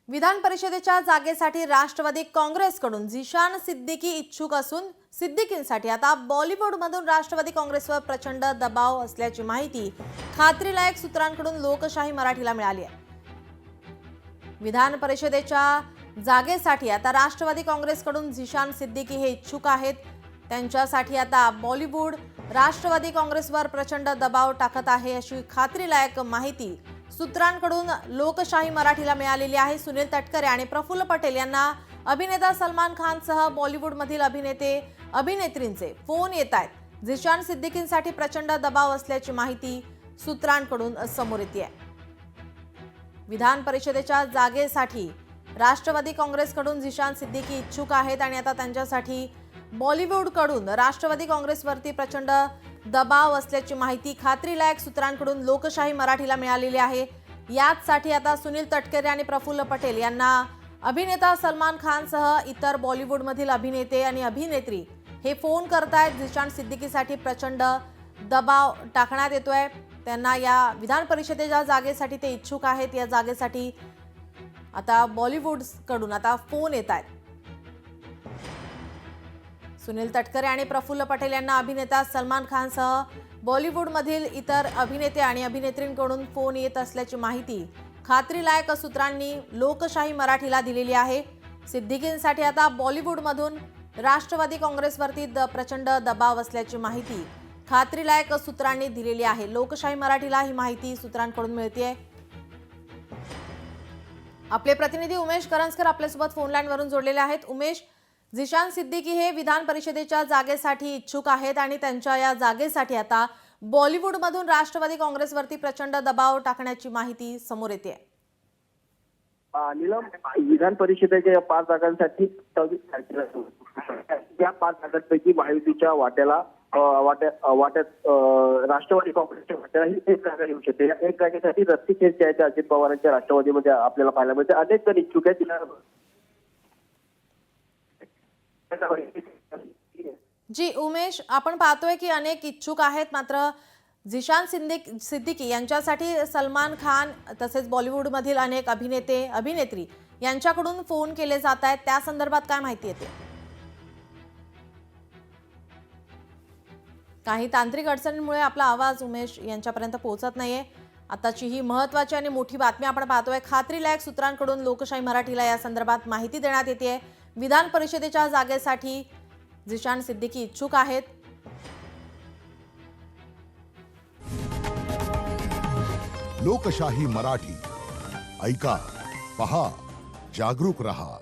विधान परिषदेच्या जागेसाठी राष्ट्रवादी काँग्रेसकडून झिशान सिद्दीकी इच्छुक असून सिद्दीकींसाठी आता बॉलिवूडमधून राष्ट्रवादी काँग्रेसवर प्रचंड दबाव असल्याची माहिती खात्रीलायक सूत्रांकडून लोकशाही मराठीला मिळाली आहे। विधान परिषदेच्या जागेसाठी आता राष्ट्रवादी काँग्रेसकडून झिशान सिद्दीकी हे इच्छुक आहेत। त्यांच्यासाठी आता बॉलिवूड राष्ट्रवादी काँग्रेसवर प्रचंड दबाव टाकत आहे अशी खात्रीलायक माहिती सूत्रांकडून लोकशाही मराठीला मिळालेली आहे। सुनील तटकरे आणि प्रफुल्ल पटेल यांना अभिनेता सलमान खानसह बॉलिवूडमधील अभिनेत्रींचे फोन येत आहेत। झिशान सिद्दीकींसाठी प्रचंड दबाव असल्याची माहिती सूत्रांकडून समोर येते आहे। विधान परिषदेच्या जागेसाठी राष्ट्रवादी काँग्रेसकडून झिशान सिद्दीकी इच्छुक आहेत आणि आता त्यांच्यासाठी बॉलिवूडकडून राष्ट्रवादी काँग्रेसवरती प्रचंड दबाव असल्याची माहिती खात्रीलायक सूत्रांकडून लोकशाही मराठीला मिळालेली आहे। याचसाठी आता सुनील तटकरे आणि प्रफुल्ल पटेल यांना अभिनेता सलमान खानसह इतर बॉलिवूडमधील अभिनेते आणि अभिनेत्री हे फोन करतायत। झिशान सिद्दीकीसाठी प्रचंड दबाव टाकण्यात येतोय। त्यांना या विधान परिषदेच्या जागेसाठी ते इच्छुक आहेत। या जागेसाठी आता बॉलिवूडकडून आता फोन येत आहेत। सुनील तटकरे आणि प्रफुल्ल पटेल यांना अभिनेता सलमान खानसह बॉलिवूडमधील इतर अभिनेते आणि अभिनेत्रींकडून फोन येत असल्याची माहिती खात्रीलायक सूत्रांनी लोकशाही मराठीला दिलेली आहे। सिद्दीकींसाठी आता बॉलिवूडमधून राष्ट्रवादी काँग्रेसवरती प्रचंड दबाव असल्याची माहिती खात्रीलायक सूत्रांनी दिलेली आहे। लोकशाही मराठीला ही माहिती सूत्रांकडून मिळतेय। आपले प्रतिनिधी उमेश करंजकर आपल्यासोबत फोन लाईनवरून जोडलेले आहेत। उमेश, झिशान सिद्दीकी हे विधान परिषदेच्या जागेसाठी इच्छुक आहेत आणि त्यांच्या या जागेसाठी आता बॉलिवूडमधून राष्ट्रवादी काँग्रेसवरती प्रचंड दबाव टाकण्याची माहिती समोर येते। नीलम, विधान परिषदेच्या या 5 जागांसाठी 26 तारखेला या 5 जागांपैकी महायुतीच्या वाट्यात राष्ट्रवादी काँग्रेसच्या वाट्याला ही एक जागा येऊ शकते। या एक जागेसाठी रस्सीखेच द्यायच्या अजित पवारांच्या राष्ट्रवादीमध्ये आपल्याला पाहायला मिळते। अनेक जण इच्छुक आहेत। जी उमेश, आपण पाहतोय की अनेक इच्छुक आहेत, मात्र झिशान सिद्दीकी यांच्यासाठी सलमान खान तसेच बॉलिवूडमधील अनेक अभिनेते अभिनेत्री यांच्याकडून फोन केले जात आहेत। त्या संदर्भात काय माहिती येते? काही तांत्रिक अडचणींमुळे आपला आवाज उमेश यांच्यापर्यंत पोहोचत नाहीये। आताची ही महत्त्वाची आणि मोठी बातमी आपण पाहतोय। खात्रीलायक सूत्रांकडून लोकशाही मराठीला या संदर्भात माहिती देण्यात येते। विधान परिषदेच्या जागेसाठी झिशान सिद्दीकी इच्छुक आहेत। लोकशाही मराठी ऐका, पहा, जागरूक रहा।